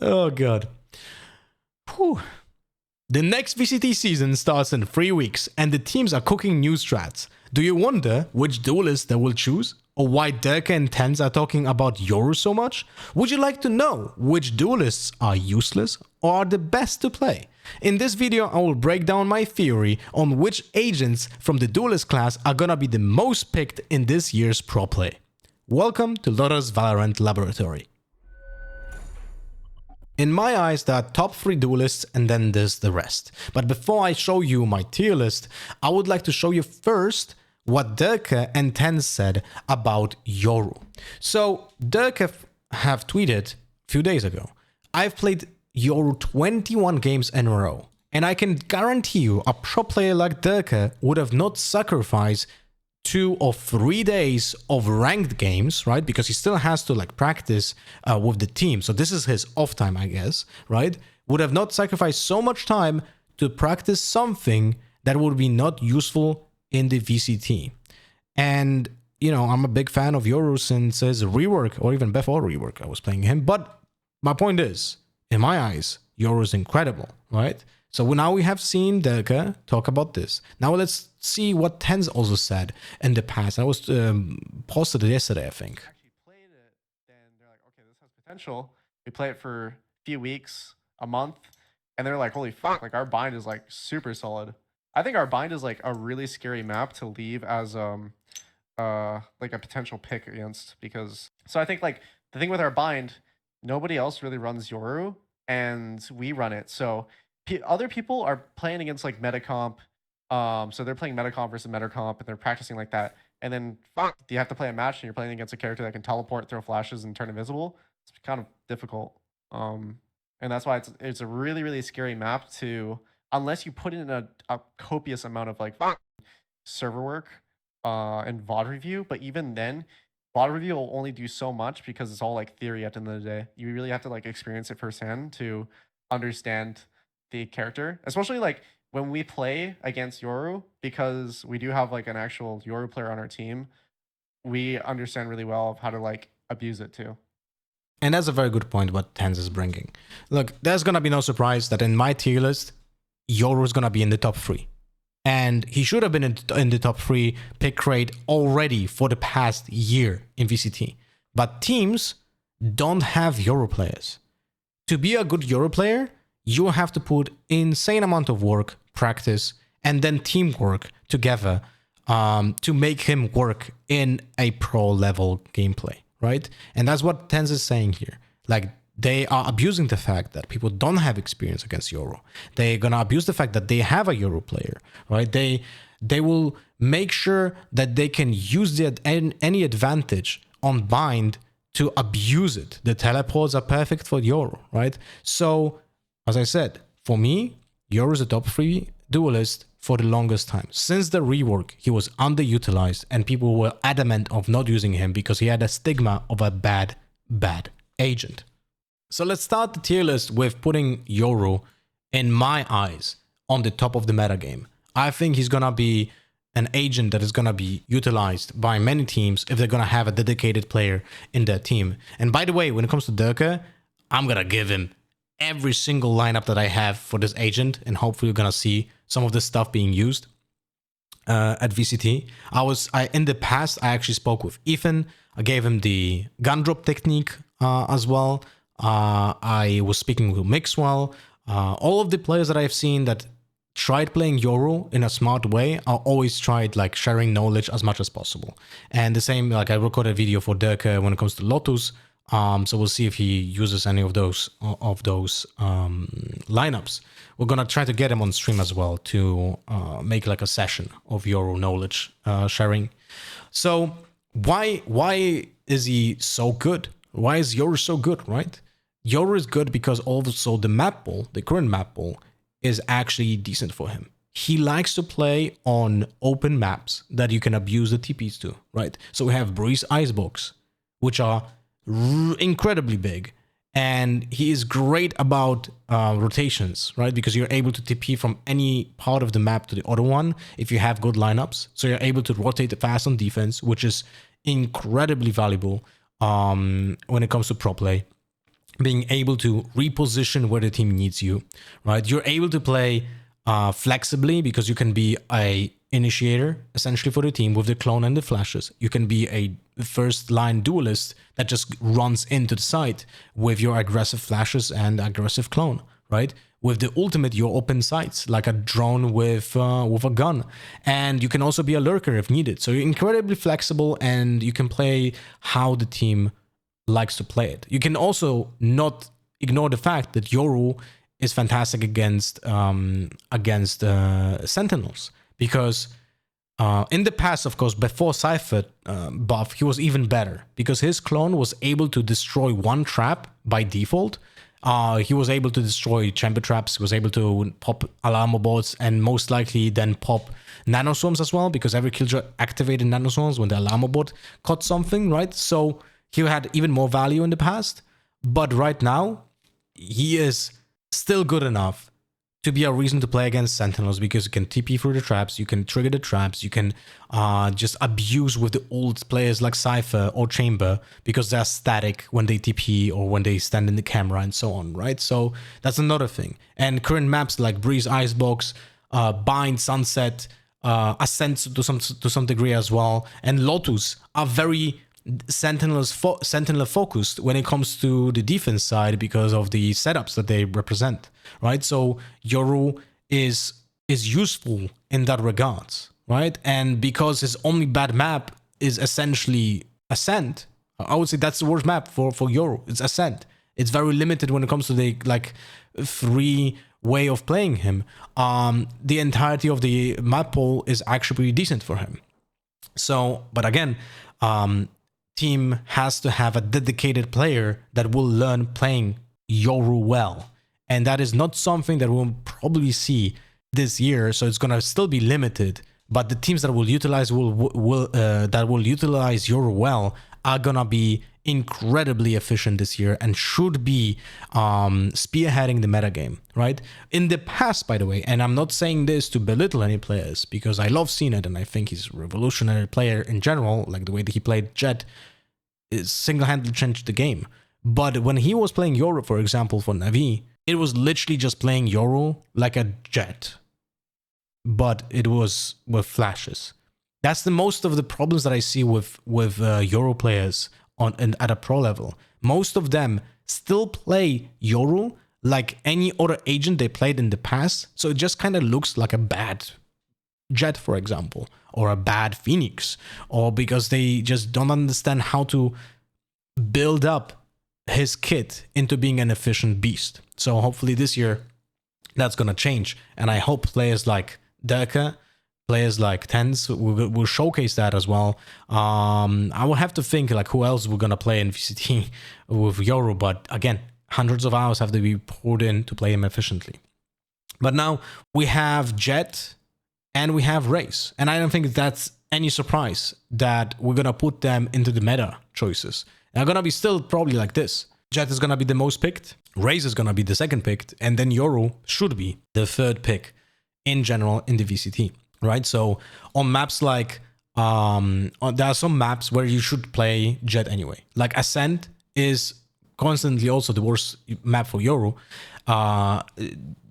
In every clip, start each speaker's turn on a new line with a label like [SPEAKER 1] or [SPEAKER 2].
[SPEAKER 1] Oh god. Whew. The next VCT season starts in 3 weeks, and the teams are cooking new strats. Do you wonder which duelist they will choose? Or why Derke and Tenz are talking about Yoru so much? Would you like to know which duelists are useless or are the best to play? In this video, I will break down my theory on which agents from the duelist class are gonna be the most picked in this year's pro play. Welcome to Lotta's Valorant Laboratory. In my eyes, there are top 3 duelists and then there's the rest. But before I show you my tier list, I would like to show you first what Derke and Tenz said about Yoru. So Derke have tweeted a few days ago, I've played Yoru 21 games in a row, and I can guarantee you a pro player like Derke would have not sacrificed 2 or 3 days of ranked games, right? Because he still has to like practice with the team. So this is his off time, I guess, right? Would have not sacrificed so much time to practice something that would be not useful in the VCT. And, you know, I'm a big fan of Yoru since his rework, or even before rework, I was playing him. But my point is, in my eyes, Yoru is incredible, right? So now we have seen Derke talk about this. Now let's see what Tenz also said in the past. I was posted it yesterday, I think.
[SPEAKER 2] Actually played it, then they're like, okay, this has potential. We play it for a few weeks, a month, and they're like, holy fuck, like our bind is like super solid. I think our bind is like a really scary map to leave as like a potential pick against, because so I think like the thing with our bind, nobody else really runs Yoru and we run it. So other people are playing against like metacomp, so they're playing metacomp versus metacomp and they're practicing like that, and then fuck, you have to play a match and you're playing against a character that can teleport, throw flashes, and turn invisible. It's kind of difficult, and that's why it's a really scary map to, unless you put in a copious amount of like server work and VOD review. But even then, VOD review will only do so much because it's all like theory at the end of the day. You really have to like experience it firsthand to understand the character, especially like when we play against Yoru, because we do have like an actual Yoru player on our team. We understand really well of how to like abuse it too.
[SPEAKER 1] And that's a very good point what Tenz is bringing. Look, there's gonna be no surprise that in my tier list, Yoru is gonna be in the top 3. And he should have been in the top 3 pick rate already for the past year in VCT. But teams don't have Yoru players. To be a good Yoru player, you have to put insane amount of work, practice, and then teamwork together to make him work in a pro level gameplay, right? And that's what Tenz is saying here. Like, they are abusing the fact that people don't have experience against Yoru. They're gonna abuse the fact that they have a Yoru player, right? They will make sure that they can use any advantage on bind to abuse it. The teleports are perfect for Yoru, right? So, as I said, for me, Yoru is a top 3 duelist for the longest time. Since the rework, he was underutilized and people were adamant of not using him because he had a stigma of a bad agent. So let's start the tier list with putting Yoru, in my eyes, on the top of the metagame. I think he's gonna be an agent that is gonna be utilized by many teams if they're gonna have a dedicated player in their team. And by the way, when it comes to Derke, I'm gonna give him every single lineup that I have for this agent, and hopefully you're gonna see some of this stuff being used at VCT. In the past, I actually spoke with Ethan. I gave him the gun drop technique as well. I was speaking with Mixwell. All of the players that I've seen that tried playing Yoru in a smart way are always tried like sharing knowledge as much as possible. And the same, like I recorded a video for Derke when it comes to Lotus. So we'll see if he uses any of those lineups. We're gonna try to get him on stream as well to make like a session of Yoru knowledge sharing. So why is he so good? Why is Yoru so good, right? Yoru is good because also the map pool, the current map pool, is actually decent for him. He likes to play on open maps that you can abuse the TPs to, right? So we have Breeze Icebox, which are incredibly big, and he is great about rotations, right? Because you're able to TP from any part of the map to the other one if you have good lineups. So you're able to rotate fast on defense, which is incredibly valuable when it comes to pro play. being able to reposition where the team needs you, right? You're able to play flexibly because you can be a initiator essentially for the team with the clone and the flashes. You can be a first line duelist that just runs into the site with your aggressive flashes and aggressive clone, right? With the ultimate, you're open sights like a drone with a gun, and you can also be a lurker if needed. So you're incredibly flexible, and you can play how the team likes to play it. You can also not ignore the fact that Yoru is fantastic against Sentinels, because in the past, of course, before Cypher buff, he was even better because his clone was able to destroy one trap by default. He was able to destroy chamber traps, he was able to pop alarm bots, and most likely then pop nanoswarms as well, because every killjoy activated nanoswarms when the alarm bot caught something, right? So he had even more value in the past, but right now he is still good enough to be a reason to play against Sentinels, because you can TP through the traps, you can trigger the traps, you can just abuse with the old players like Cypher or Chamber because they're static when they TP or when they stand in the camera and so on, right? So that's another thing. And current maps like Breeze, Icebox, Bind, Sunset, Ascent to some degree as well, and Lotus are very Sentinel focused when it comes to the defense side because of the setups that they represent, right? So Yoru is useful in that regards, right? And because his only bad map is essentially Ascent, I would say that's the worst map for Yoru. It's Ascent. It's very limited when it comes to the free way of playing him. The entirety of the map pool is actually pretty decent for him. So, but again, team has to have a dedicated player that will learn playing Yoru well, and that is not something that we'll probably see this year. So it's gonna still be limited. But the teams that will utilize Yoru well are gonna be incredibly efficient this year and should be spearheading the metagame, right? In the past, by the way, and I'm not saying this to belittle any players because I love CNET and I think he's a revolutionary player in general, like the way that he played Jet is single-handedly changed the game. But when he was playing Yoru, for example, for Na'Vi, it was literally just playing Yoru like a Jet, but it was with flashes. That's the most of the problems that I see with Yoru players at a pro level. Most of them still play Yoru like any other agent they played in the past, so it just kind of looks like a bad Jet, for example, or a bad Phoenix, or because they just don't understand how to build up his kit into being an efficient beast. So hopefully this year that's gonna change, and I hope players like Derke, players like Tenz will showcase that as well. I will have to think like who else we're gonna play in VCT with Yoru, but again, hundreds of hours have to be poured in to play him efficiently. But now we have Jet and we have Raze, and I don't think that's any surprise that we're gonna put them into the meta choices. They're gonna be still probably like this. Jet is gonna be the most picked, Raze is gonna be the second picked, and then Yoru should be the third pick in general in the VCT, right? So on maps like, there are some maps where you should play Jet anyway. Like Ascent is constantly also the worst map for Yoru.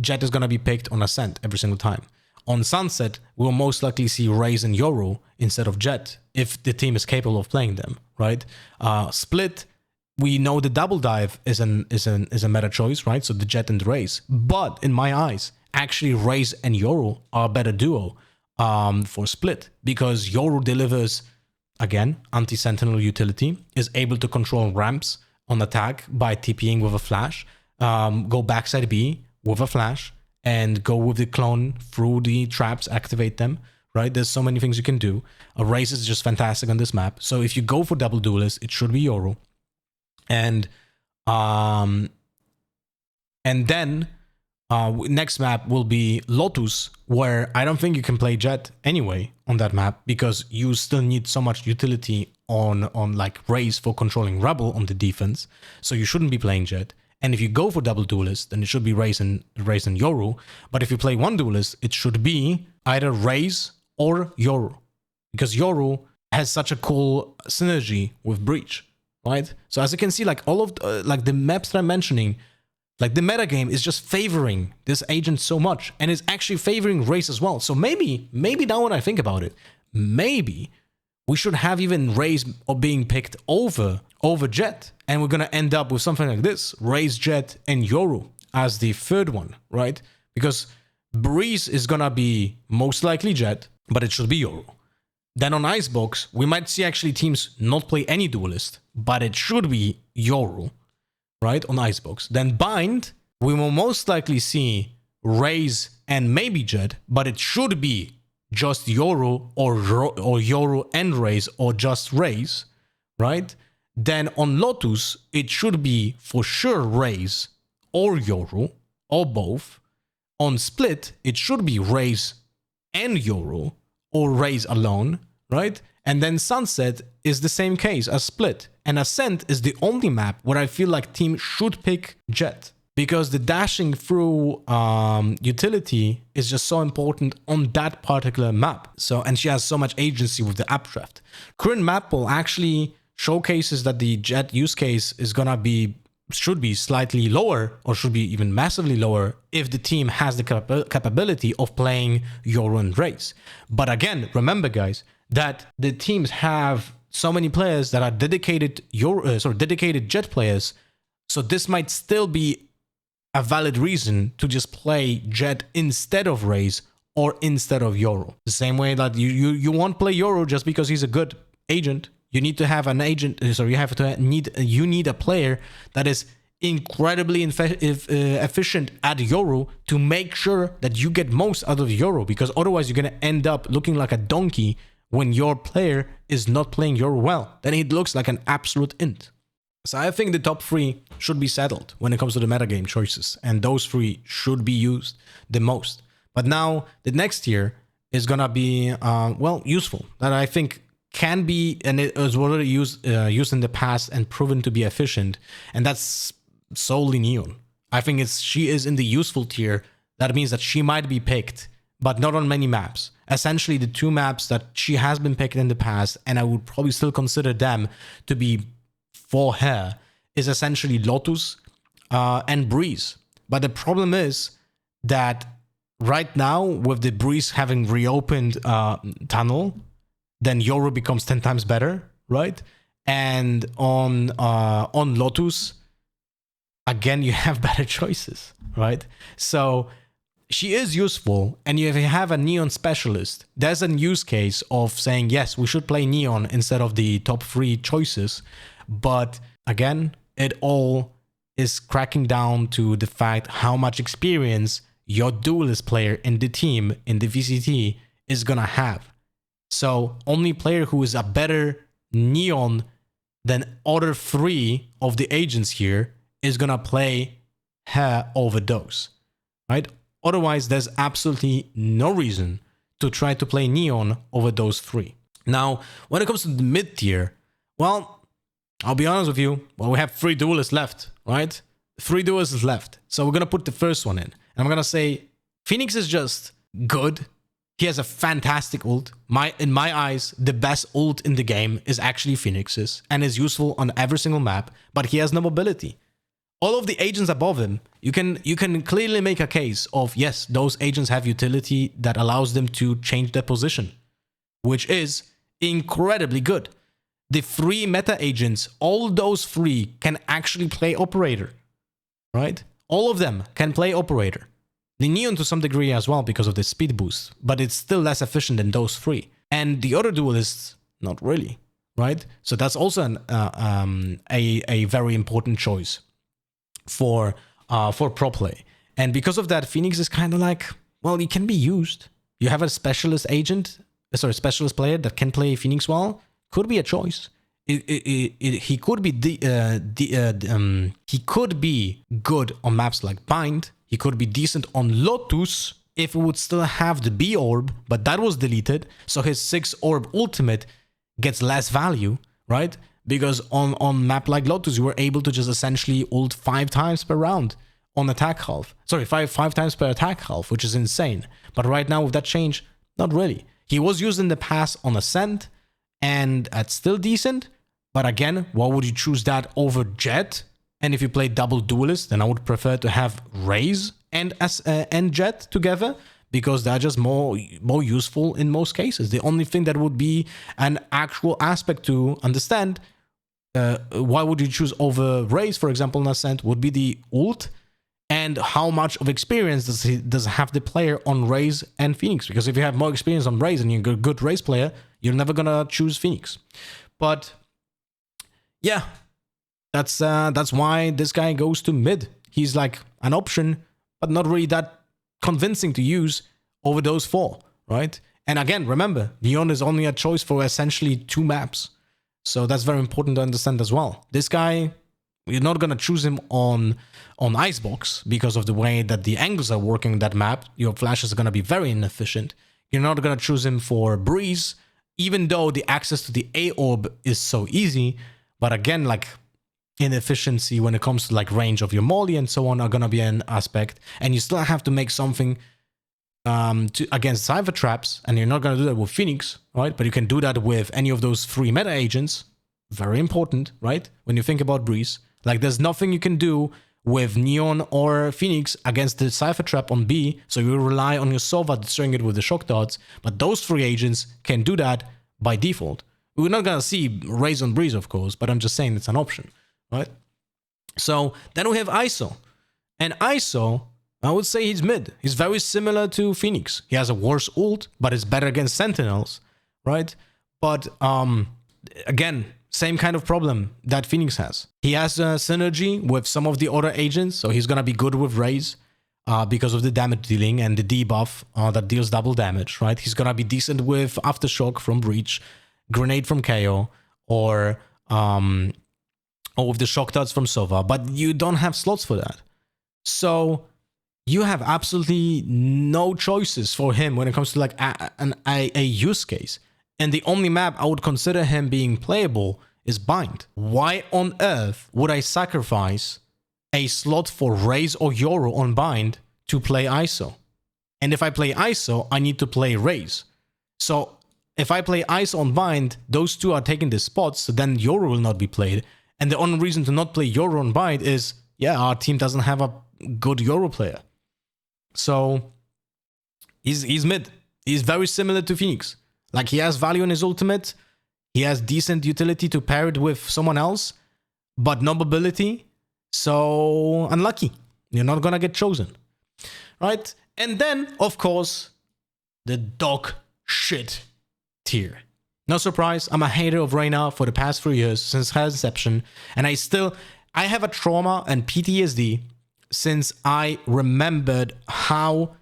[SPEAKER 1] Jet is gonna be picked on Ascent every single time. On Sunset, we'll most likely see Raze and Yoru instead of Jet if the team is capable of playing them, right? Split, we know the double dive is a meta choice, right? So the Jet and the Raze. But in my eyes, actually Raze and Yoru are a better duo for Split, because Yoru delivers, again, anti-sentinel utility, is able to control ramps on attack by TPing with a flash, go backside B with a flash, and go with the clone through the traps, activate them, right? There's so many things you can do. Raze is just fantastic on this map. So if you go for double duelist, it should be Yoru. And then next map will be Lotus, where I don't think you can play Jet anyway on that map, because you still need so much utility on like Raze for controlling Rebel on the defense. So you shouldn't be playing Jet. And if you go for double duelist, then it should be Raze and Yoru. But if you play one duelist, it should be either Raze or Yoru, because Yoru has such a cool synergy with Breach. right? So as you can see, like all of like the maps that I'm mentioning, like the meta game is just favoring this agent so much, and is actually favoring Raze as well. So maybe now when I think about it, maybe we should have even Raze being picked over Jet, and we're gonna end up with something like this: Raze, Jet, and Yoru as the third one, right? Because Breeze is gonna be most likely Jet, but it should be Yoru. Then on Icebox, we might see actually teams not play any Duelist, but it should be Yoru, right, on Icebox. Then Bind, we will most likely see Raze and maybe Jet, but it should be just Yoru or Yoru and Raze, or just Raze, right? Then on Lotus, it should be for sure Raze or Yoru, or both. On Split, it should be Raze and Yoru, or Raze alone, right? And then Sunset is the same case as Split. And Ascent is the only map where I feel like team should pick Jet, because the dashing through utility is just so important on that particular map. So, and she has so much agency with the updraft. Current map pool actually showcases that the Jet use case is gonna be, should be slightly lower, or should be even massively lower, if the team has the capability of playing Yoru and Raze. But again, remember guys, that the teams have so many players that are dedicated dedicated Jet players, so this might still be a valid reason to just play Jet instead of Raze or instead of Yoru. The same way that you won't play Yoru just because he's a good agent. You need to have an agent, you need a player that is incredibly efficient at Yoru to make sure that you get most out of Yoru, because otherwise you're gonna end up looking like a donkey when your player is not playing Yoru well. Then it looks like an absolute int. So I think the top 3 should be settled when it comes to the metagame choices, and those 3 should be used the most. But now the next tier is gonna be well, useful, that I think can be, and it was already used in the past and proven to be efficient, and that's solely Neon. I think she is in the useful tier. That means that she might be picked, but not on many maps. Essentially, the 2 maps that she has been picked in the past, and I would probably still consider them to be for her, is essentially Lotus and Breeze. But the problem is that right now, with the Breeze having reopened Tunnel, then Yoru becomes 10 times better, right? And on Lotus, again, you have better choices, right? So she is useful, and if you have a Neon specialist, there's a use case of saying, yes, we should play Neon instead of the top 3 choices. But again, it all is cracking down to the fact how much experience your duelist player in the team, in the VCT, is gonna have. So only player who is a better Neon than other 3 of the agents here is gonna play her over those, right? Otherwise, there's absolutely no reason to try to play Neon over those 3. Now, when it comes to the mid tier, well, I'll be honest with you, well, we have 3 duelists left, right? 3 duelists left. So we're gonna put the first one in. And I'm gonna say, Phoenix is just good. He has a fantastic ult. In my eyes, the best ult in the game is actually Phoenix's, and is useful on every single map, but he has no mobility. All of the agents above him, you can clearly make a case of, yes, those agents have utility that allows them to change their position, which is incredibly good. The 3 meta agents, all those 3 can actually play operator, right? All of them can play operator. The Neon to some degree as well because of the speed boost, but it's still less efficient than those 3. And the other duelists, not really, right? So that's also a very important choice for pro play. And because of that, Phoenix is kind of like, well, he can be used. You have a specialist specialist player that can play Phoenix well, could be a choice. He could be good on maps like Bind. He could be decent on Lotus if we would still have the B orb, but that was deleted, so his 6 orb ultimate gets less value, right? Because on map like Lotus, you were able to just essentially ult 5 times per round on attack half. Sorry, 5 times per attack half, which is insane. But right now with that change, not really. He was used in the past on Ascent, and that's still decent, But again, why would you choose that over Jet? And if you play double duelist, then I would prefer to have Raze and Jet together, because they're just more useful in most cases. The only thing that would be an actual aspect to understand, why would you choose over Raze, for example, in Ascent, would be the ult, and how much of experience does have the player on Raze and Phoenix. Because if you have more experience on Raze and you're a good Raze player, you're never gonna choose Phoenix. But yeah, that's why this guy goes to mid. He's like an option, but not really that convincing to use over those 4, right? And again, remember, Neon is only a choice for essentially 2 maps. So that's very important to understand as well. This guy, you're not going to choose him on Icebox because of the way that the angles are working that map. Your flashes are going to be very inefficient. You're not going to choose him for Breeze, even though the access to the A orb is so easy. But again, like, inefficiency when it comes to like range of your molly and so on are going to be an aspect. And you still have to make something against Cypher traps, and you're not going to do that with Phoenix, right? But you can do that with any of those 3 meta agents. Very important, right? When you think about Breeze, like, there's nothing you can do with Neon or Phoenix against the Cypher trap on B, so you rely on your Sova destroying it with the shock darts. But those 3 agents can do that by default. We're not going to see Raze on Breeze, of course, but I'm just saying it's an option, right? So then we have ISO. And ISO, I would say he's mid. He's very similar to Phoenix. He has a worse ult, but it's better against Sentinels, right? But again, same kind of problem that Phoenix has. He has a synergy with some of the other agents, so he's gonna be good with Raze because of the damage dealing and the debuff that deals double damage, right? He's gonna be decent with Aftershock from Breach, Grenade from KO, or with the shock darts from Sova, but you don't have slots for that. So you have absolutely no choices for him when it comes to like a use case. And the only map I would consider him being playable is Bind. Why on earth would I sacrifice a slot for Raze or Yoru on Bind to play ISO? And if I play ISO, I need to play Raze. So if I play ISO on Bind, those 2 are taking the spots, so then Yoru will not be played. And the only reason to not play Yoru on Bind is, yeah, our team doesn't have a good Yoru player. So he's mid. He's very similar to Phoenix. Like, he has value in his ultimate. He has decent utility to pair it with someone else, but no mobility. So unlucky. You're not gonna get chosen, right? And then, of course, the dog shit tier. No surprise, I'm a hater of Reyna for the past 3 years since her inception, and I have a trauma and PTSD since I remembered how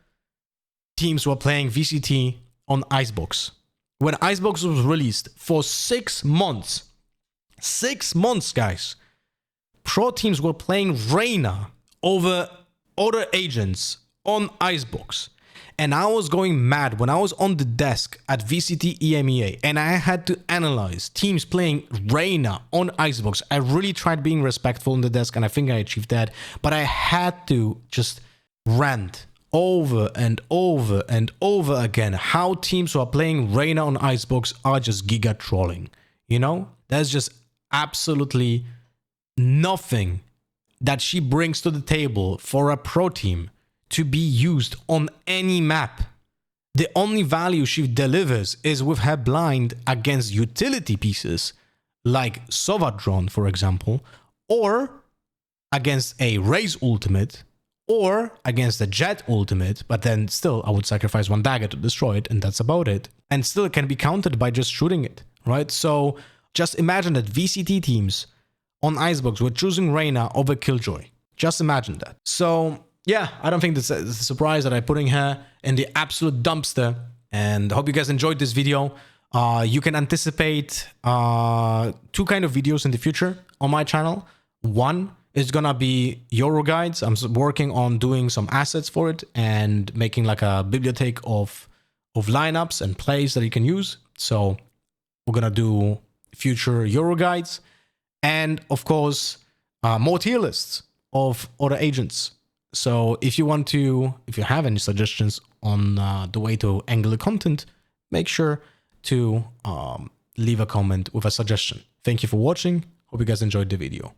[SPEAKER 1] teams were playing VCT on Icebox. When Icebox was released for 6 months, 6 months, guys, pro teams were playing Reyna over other agents on Icebox. And I was going mad when I was on the desk at VCT EMEA and I had to analyze teams playing Reyna on Icebox. I really tried being respectful on the desk and I think I achieved that. But I had to just rant over and over and over again how teams who are playing Reyna on Icebox are just giga trolling. You know, there's just absolutely nothing that she brings to the table for a pro team to be used on any map. The only value she delivers is with her blind against utility pieces like Sovadron, for example, or against a Raze ultimate, or against a Jet ultimate, but then still I would sacrifice 1 dagger to destroy it, and that's about it. And still it can be countered by just shooting it, right? So just imagine that VCT teams on Icebox were choosing Reyna over Killjoy. Just imagine that. So yeah, I don't think that's a surprise that I'm putting her in the absolute dumpster, and I hope you guys enjoyed this video. You can anticipate 2 kind of videos in the future on my channel. One is gonna be Yoru guides. I'm working on doing some assets for it and making like a bibliothèque of lineups and plays that you can use. So we're gonna do future Yoru guides, and of course more tier lists of other agents. So if you have any suggestions on the way to angle the content, make sure to leave a comment with a suggestion. Thank you for watching. Hope you guys enjoyed the video.